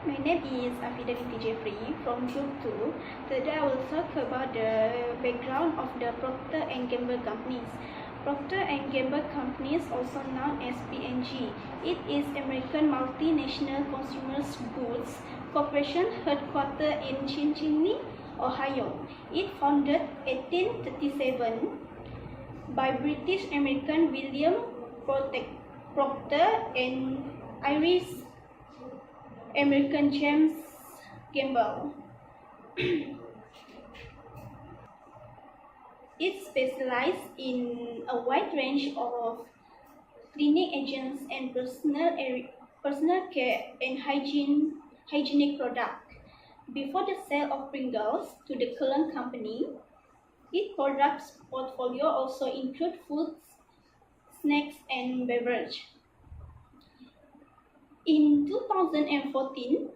My name is Afidaviti Jeffrey from Group 2. Today I will talk about the background of the Procter and Gamble companies. Procter and Gamble companies, also known as P&G, it is American multinational consumer goods corporation headquartered in Cincinnati, Ohio. It founded 1837 by British American William Procter and Irish American James Gamble. It specializes in a wide range of cleaning agents and personal care and hygienic products. Before the sale of Pringles to the Cullen Company, its product portfolio also includes foods, snacks, and beverages. In 2014,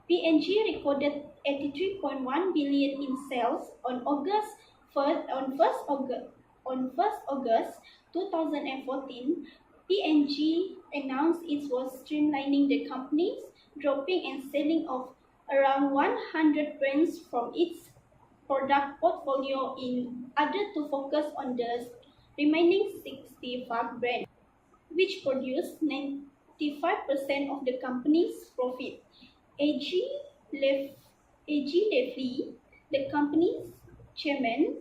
P&G recorded 83.1 billion in sales on 1st August 2014. P&G announced it was streamlining the companies, dropping and selling off around 100 brands from its product portfolio in order to focus on the remaining 65 brands, which produce 95% of the company's profit. A.G. Leffley, the company's chairman,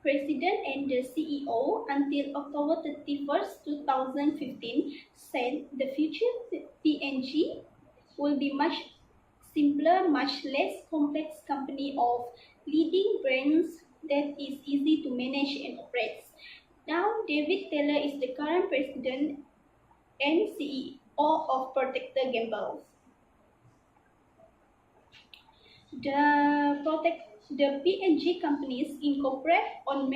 president and the CEO until October 31st, 2015, said the future P&G will be much simpler, much less complex company of leading brands that is easy to manage and operate. Now, David Taylor is the current president and CEO of Procter Gamble. The P&G companies incorporated on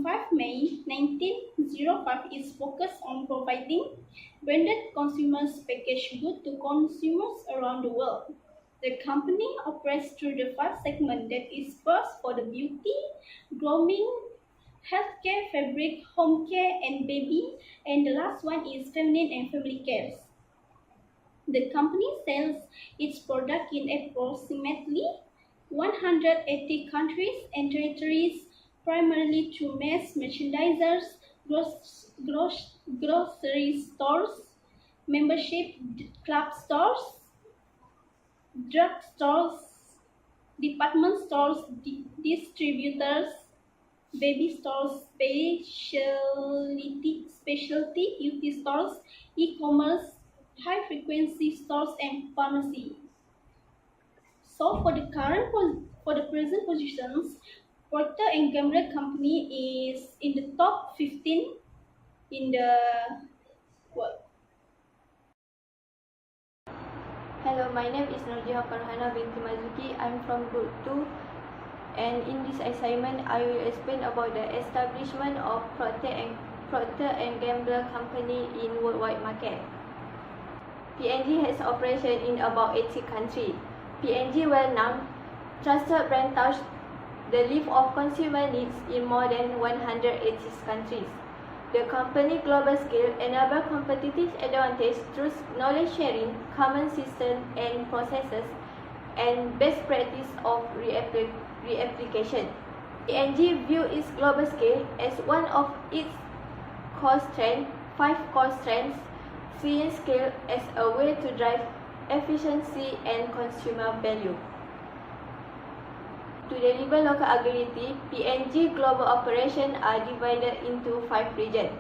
5 May 1905 is focused on providing branded consumers packaged goods to consumers around the world. The company operates through the 5 segments, that is first for the beauty, grooming, healthcare, fabric, home care, and baby, and the last one is feminine and family care. The company sells its product in approximately 180 countries and territories, primarily through mass merchandisers, grocery stores, membership club stores, drug stores, department stores, distributors, baby stores, specialty beauty stores, e-commerce, high-frequency stores, and pharmacy. So for the present positions, Procter and Gamble company is in the top 15 in the world. Hello, my name is Nurjiha Farhana binti Mazuki. I'm from Group 2, and in this assignment, I will explain about the establishment of Procter and Gamble company in worldwide market. P&G has operation in about 80 countries. P&G well-known, trusted brand touch the life of consumer needs in more than 180 countries. The company global scale enable competitive advantage through knowledge sharing, common systems and processes, and best practice of reapplication. P&G view its global scale as one of its core strengths, 5 core strengths, seeing scale as a way to drive efficiency and consumer value. To deliver local agility, P&G global operations are divided into 5 regions.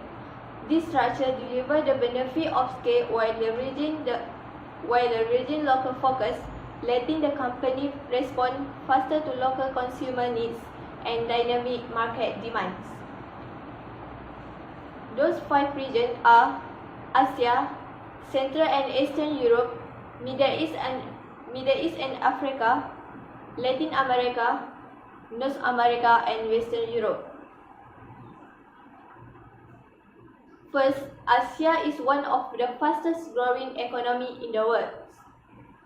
This structure delivers the benefit of scale while leveraging local focus, letting the company respond faster to local consumer needs and dynamic market demands. Those 5 regions are Asia, Central and Eastern Europe, Middle East and Africa, Latin America, North America, and Western Europe. First, Asia is one of the fastest growing economies in the world.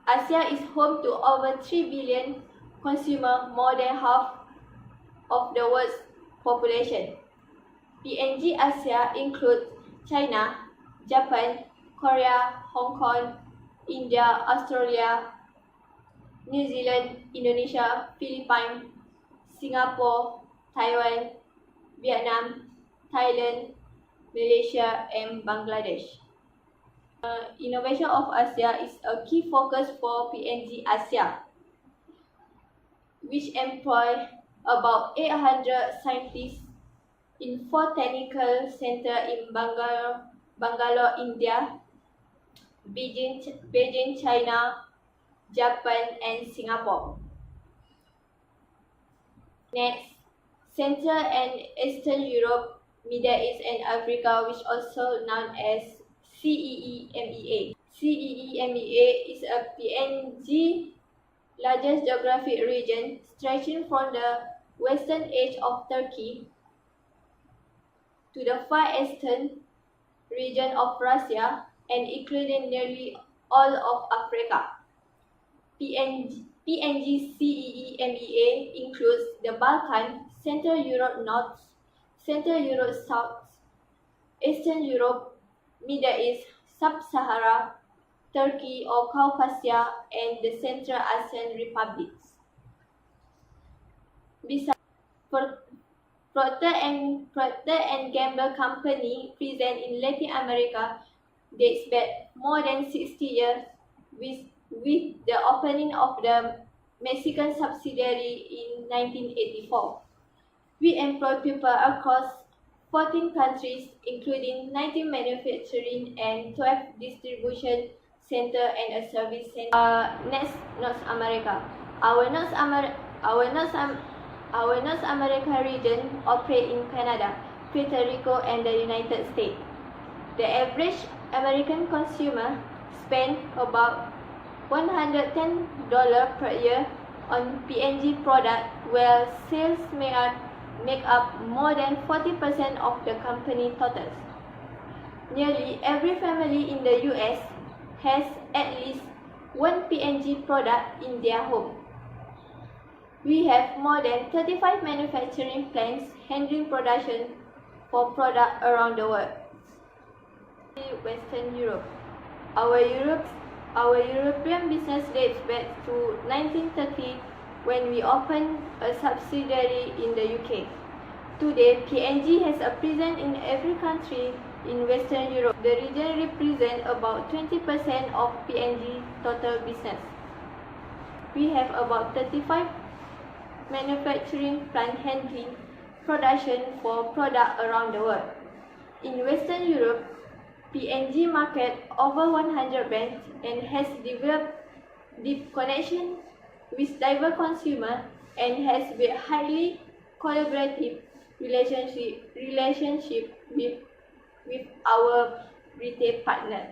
Asia is home to over 3 billion consumers, more than half of the world's population. P&G Asia includes China, Japan, Korea, Hong Kong, India, Australia, New Zealand, Indonesia, Philippines, Singapore, Taiwan, Vietnam, Thailand, Malaysia, and Bangladesh. Innovation of Asia is a key focus for PNG Asia, which employ about 800 scientists in 4 technical centers in Bangalore, India, Beijing, China, Japan, and Singapore. Next, Central and Eastern Europe, Middle East and Africa, which also known as CEEMEA. CEEMEA is a PNG largest geographic region stretching from the western edge of Turkey to the far eastern region of Russia and including nearly all of Africa. PNG CEEMEA includes the Balkans, Central Europe North, Central Europe South, Eastern Europe, Middle East, Sub-Sahara, Turkey or Caucasia, and the Central Asian republics. Besides, Procter and Gamble Company present in Latin America dates back more than 60 years with the opening of the Mexican subsidiary in 1984. We employ people across 14 countries, including 19 manufacturing and 12 distribution centers and a service center. Next, North America. Our North America region operate in Canada, Puerto Rico, and the United States. The average American consumer spend about $110 per year on PNG product, while sales make up more than 40% of the company totals. Nearly every family in the US has at least one PNG product in their home. We have more than 35 manufacturing plants handling production for products around the world. Western Europe. Our European business dates back to 1930 when we opened a subsidiary in the UK. Today, PNG has a presence in every country in Western Europe. The region represents about 20% of PNG total business. We have about 35 manufacturing plant handling production for products around the world. In Western Europe, PNG market over 100 brands and has developed deep connection with diverse consumers and has built highly collaborative relationship with our retail partners.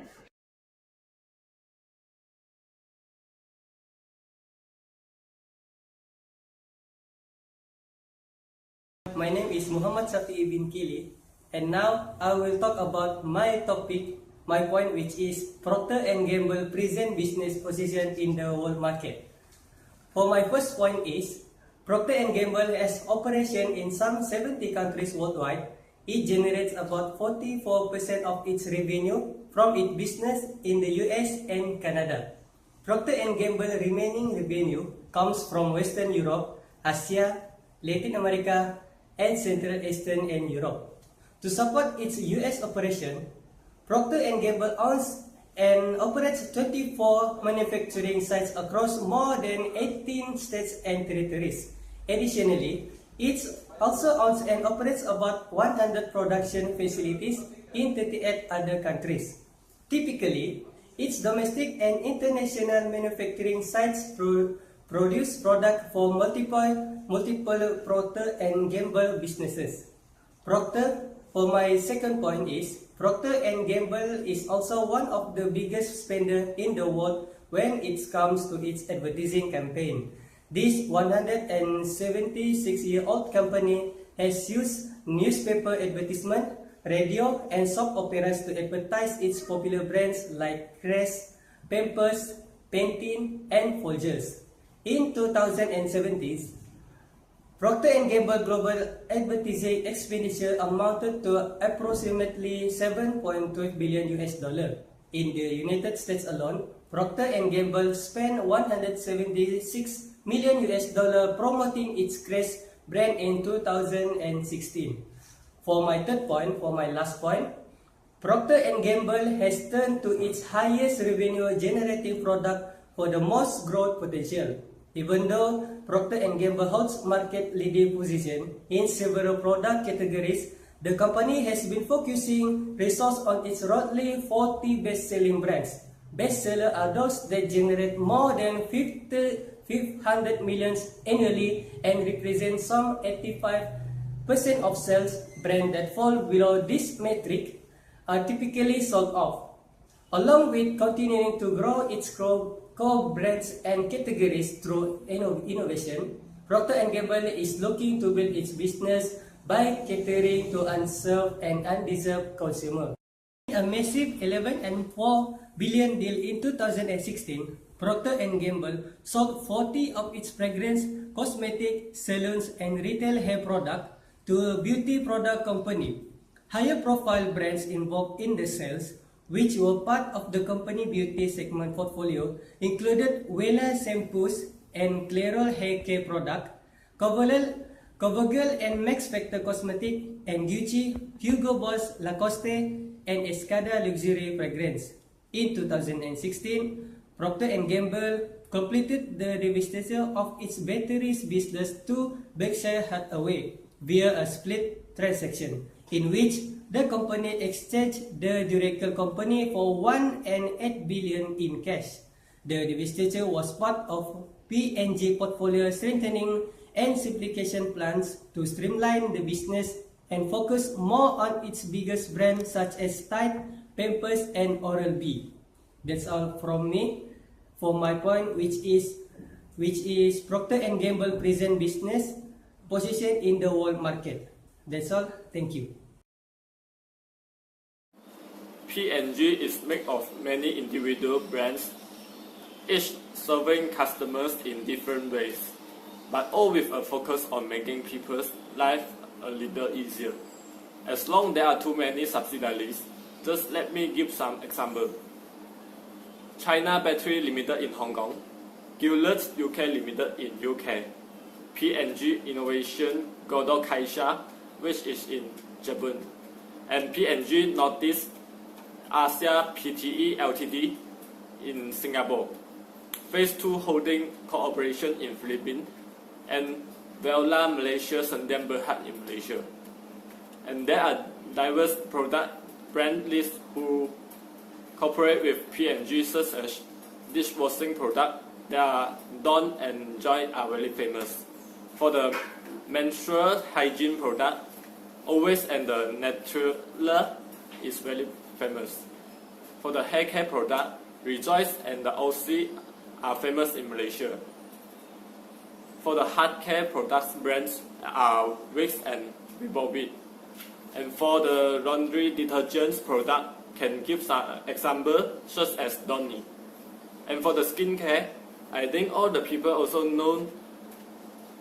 My name is Muhammad Safi bin Kili, and now I will talk about my topic, my point, which is Procter & Gamble present business position in the world market. For my first point is, Procter & Gamble has operation in some 70 countries worldwide. It generates about 44% of its revenue from its business in the US and Canada. Procter & Gamble remaining revenue comes from Western Europe, Asia, Latin America, and Central Eastern and Europe. To support its US operation, Procter & Gamble owns and operates 24 manufacturing sites across more than 18 states and territories. Additionally, it also owns and operates about 100 production facilities in 38 other countries. Typically, its domestic and international manufacturing sites produce products for multiple Procter & Gamble businesses. For my second point is, Procter & Gamble is also one of the biggest spenders in the world when it comes to its advertising campaign. This 176-year-old company has used newspaper advertisement, radio, and soap operas to advertise its popular brands like Crest, Pampers, Pantene, and Folgers. In 2017, Procter & Gamble global advertising expenditure amounted to approximately $7.12 billion. In the United States alone, Procter and Gamble spent 176 million US dollar promoting its Crest brand in 2016. For my third point, for my last point, Procter and Gamble has turned to its highest revenue generating product for the most growth potential. Even though Procter and Gamble holds market leading position in several product categories, the company has been focusing resources on its roughly 40 best-selling brands. Bestsellers are those that generate more than 500 million annually and represent some 85% of sales. Brands that fall below this metric are typically sold off. Along with continuing to grow its core brands and categories through innovation, Procter & Gamble is looking to build its business by catering to unserved and undeserved consumers. In a massive 11.4 billion deal in 2016, Procter & Gamble sold 40 of its fragrance, cosmetic, salons, and retail hair products to a beauty product company. Higher profile brands involved in the sales, which were part of the company beauty segment portfolio, included Wella shampoos and Clairol hair care product, CoverGirl and Max Factor Cosmetic, and Gucci, Hugo Boss, Lacoste, and Escada Luxury Fragrance. In 2016, Procter & Gamble completed the divestiture of its batteries business to Berkshire Hathaway via a split transaction, in which the company exchanged the Duracle company for $1.8 billion in cash. The divestiture was part of P&G portfolio strengthening and simplification plans to streamline the business and focus more on its biggest brands such as Tide, Pampers, and Oral-B. That's all from me for my point, which is Procter & Gamble present business position in the world market. That's all. Thank you. P&G is made of many individual brands, each serving customers in different ways, but all with a focus on making people's life a little easier. As long as there are too many subsidiaries, just let me give some examples. China Battery Limited in Hong Kong, Gillette UK Limited in UK, P&G Innovation Godot Kaisha, which is in Japan, and P&G Northeast Asia Pte Ltd in Singapore, Phase 2 Holding Corporation in Philippines, and Vella Malaysia Sdn Bhd in Malaysia. And there are diverse product brand lists who cooperate with P&G, such as dishwashing product. There are Dawn and Joy are very famous. For the menstrual hygiene product, Always and the Naturella is very famous. For the hair care product, Rejoice and the Aussie are famous in Malaysia. For the heart care products brands are Vicks and Ribobit. And for the laundry detergents product, can give some example such as Donny. And for the skincare, I think all the people also know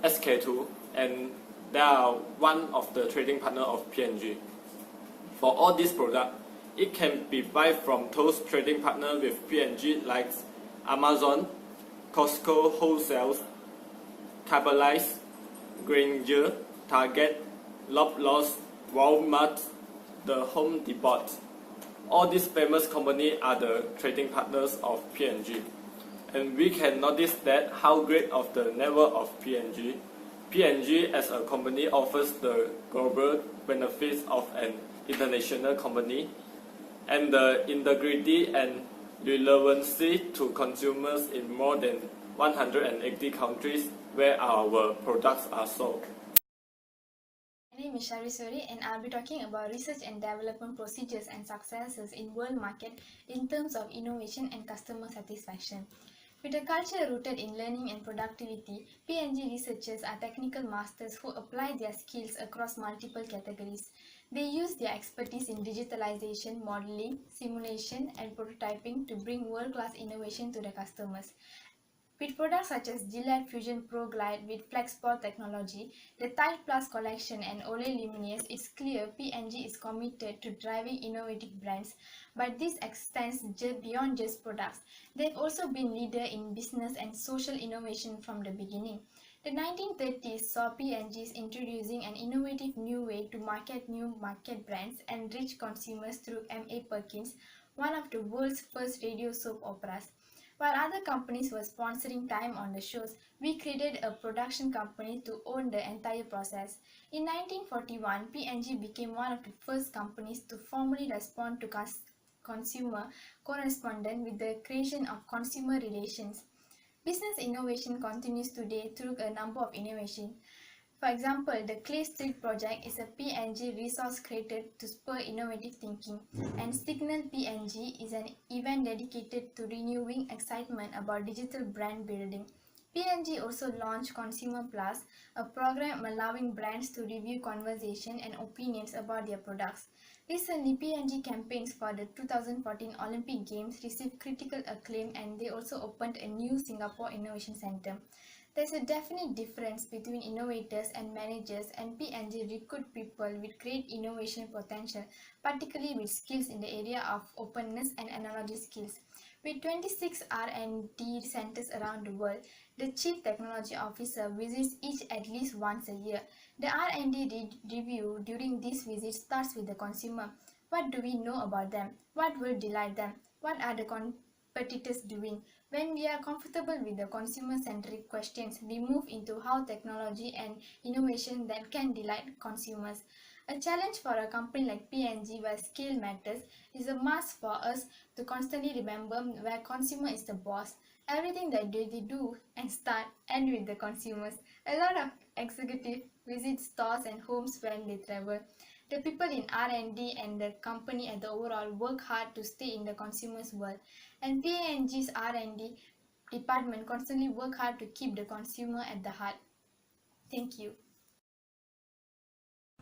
SK2, and they are one of the trading partner of P&G. For all these products, it can be buy from those trading partner with P&G like Amazon, Costco Wholesale, Cabela's, Grainger, Target, Loblaws, Walmart, the Home Depot. All these famous companies are the trading partners of P&G. And we can notice that how great of the network of P&G. P&G as a company offers the global benefits of an international company and the integrity and relevancy to consumers in more than 180 countries where our products are sold. My name is Sharisuri and I'll be talking about research and development procedures and successes in world market in terms of innovation and customer satisfaction. With a culture rooted in learning and productivity, P&G researchers are technical masters who apply their skills across multiple categories. They use their expertise in digitalization, modeling, simulation, and prototyping to bring world-class innovation to the customers. With products such as Gillette Fusion Pro Glide with FlexPore technology, the Tide Plus collection and Olay Luminous, it's clear P&G is committed to driving innovative brands, but this extends beyond just products. They've also been leader in business and social innovation from the beginning. The 1930s saw P&G's introducing an innovative new way to market new market brands and reach consumers through M.A. Perkins, one of the world's first radio soap operas. While other companies were sponsoring time on the shows, we created a production company to own the entire process. In 1941, P&G became one of the first companies to formally respond to consumer correspondence with the creation of consumer relations. Business innovation continues today through a number of innovations. For example, the Clay Street project is a P&G resource created to spur innovative thinking, and Signal P&G is an event dedicated to renewing excitement about digital brand building. P&G also launched Consumer Plus, a program allowing brands to review conversation and opinions about their products. Recently, P&G campaigns for the 2014 Olympic Games received critical acclaim, and they also opened a new Singapore Innovation Center. There's a definite difference between innovators and managers, and P&G recruit people with great innovation potential, particularly with skills in the area of openness and analogy skills. With 26 R&D centers around the world, the Chief Technology Officer visits each at least once a year. The R&D review during this visit starts with the consumer. What do we know about them? What will delight them? What are the competitors doing? When we are comfortable with the consumer-centric questions, we move into how technology and innovation that can delight consumers. A challenge for a company like P&G, where scale matters, is a must for us to constantly remember where consumer is the boss. Everything that they do and start end with the consumers. A lot of executives visit stores and homes when they travel. The people in R&D and the company at the overall work hard to stay in the consumer's world, and P&G's R&D department constantly work hard to keep the consumer at the heart. Thank you.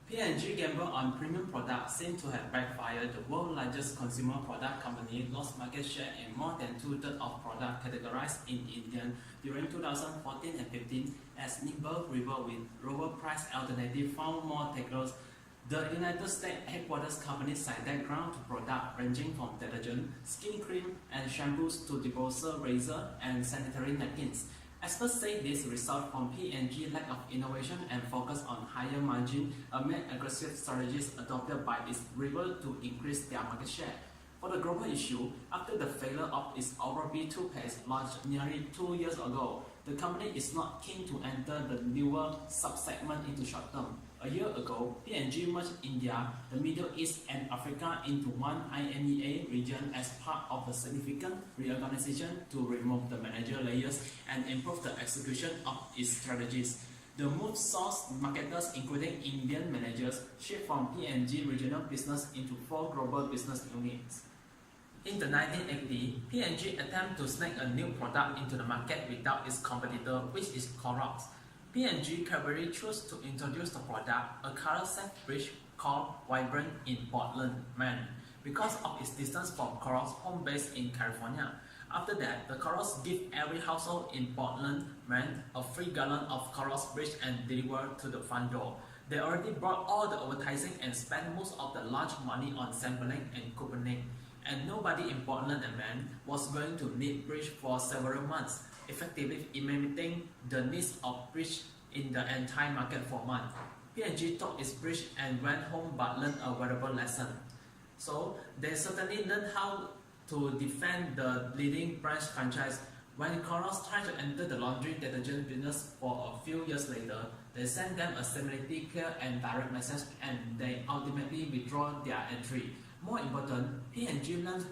P&G gamble on premium products seem to have backfired. The world's largest consumer product company lost market share in more than two-thirds of products categorized in Indian during 2014 and 15 as nimble rival with lower price alternatives found more takers. The United States headquarters companies cite that ground to products ranging from detergent, skin cream, and shampoos to disposable razor and sanitary napkins. Experts say this results from P&G's lack of innovation and focus on higher margin amid aggressive strategies adopted by its rival to increase their market share. For the global issue, after the failure of its Oral-B toothpaste launched nearly 2 years ago, the company is not keen to enter the newer sub-segment into short term. A year ago, P&G merged India, the Middle East, and Africa into one IMEA region as part of a significant reorganization to remove the managerial layers and improve the execution of its strategies. The move saw marketers, including Indian managers, shift from P&G regional business into 4 global business units. In the 1980s, P&G attempted to snag a new product into the market without its competitor, which is Clorox. P&G carefully chose to introduce the product, a color-safe bridge called Vibrant in Portland, Maine, because of its distance from Clorox home base in California. After that, the Clorox gave every household in Portland, Maine, a free gallon of Clorox bridge and delivered to the front door. They already bought all the advertising and spent most of the large money on sampling and couponing, and nobody in Portland and Maine was going to need bridge for several months, effectively eliminating the needs of bridge in the entire market for months. P&G took its bridge and went home but learned a valuable lesson. So they certainly learned how to defend the leading brand franchise. When Clorox tried to enter the laundry detergent business for a few years later, they sent them a similarly clear and direct message, and they ultimately withdrew their entry. More important, P&G learned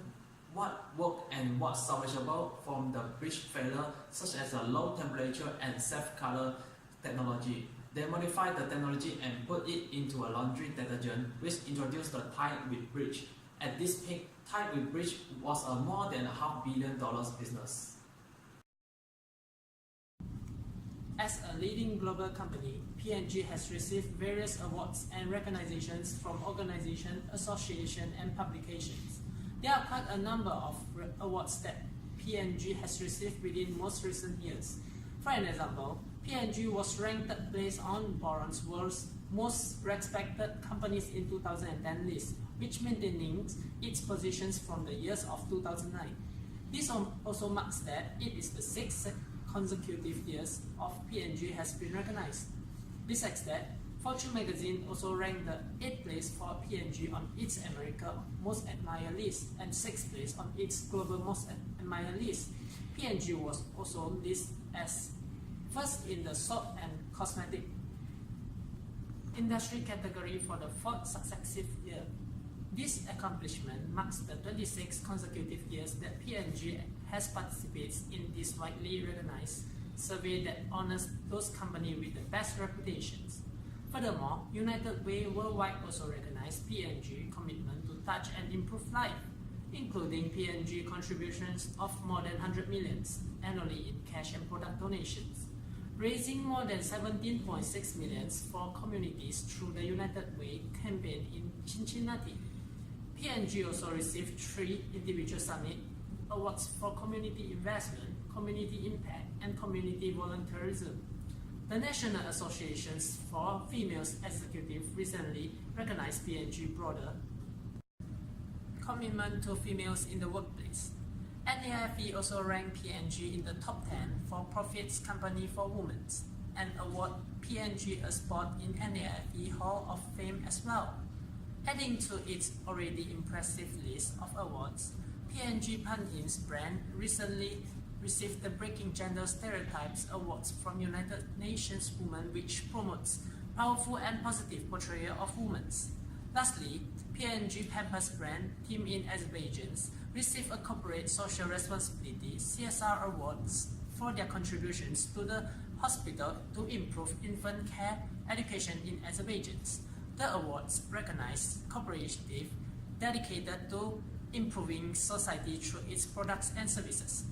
what worked and what's salvageable from the bridge failure, such as a low temperature and safe color technology. They modified the technology and put it into a laundry detergent, which introduced the Tide with Bridge. At this peak, Tide with Bridge was a more than $500 million business. As a leading global company, P&G has received various awards and recognitions from organizations, associations, and publications. There are quite a number of awards that P&G has received within most recent years. For an example, P&G was ranked third place on Barron's World's Most Respected Companies in 2010 list, which maintaining its positions from the years of 2009. This also marks that it is the sixth consecutive years of P&G has been recognized. Besides that, Fortune magazine also ranked the 8th place for P&G on its America Most Admired list and 6th place on its Global Most Admired list. P&G was also listed as first in the soap and cosmetic industry category for the fourth successive year. This accomplishment marks the 26 consecutive years that P&G has participated in this widely recognized survey that honors those companies with the best reputations. Furthermore, United Way Worldwide also recognized P&G commitment to touch and improve life, including P&G contributions of more than 100 million annually in cash and product donations, raising more than 17.6 million for communities through the United Way campaign in Cincinnati. P&G also received 3 individual summit awards for community investment, community impact, and community volunteerism. The National Associations for Female Executives recently recognized P&G broader commitment to females in the workplace. NAIFE also ranked P&G in the top 10 for profits company for women and award P&G a spot in NAIFE Hall of Fame as well. Adding to its already impressive list of awards, P&G Pantene brand recently received the Breaking Gender Stereotypes Awards from United Nations Women, which promotes powerful and positive portrayal of women. Lastly, P&G Pampers brand, team in Azerbaijan, received a Corporate Social Responsibility (CSR) awards for their contributions to the hospital to improve infant care education in Azerbaijan. The awards recognize cooperatives dedicated to improving society through its products and services.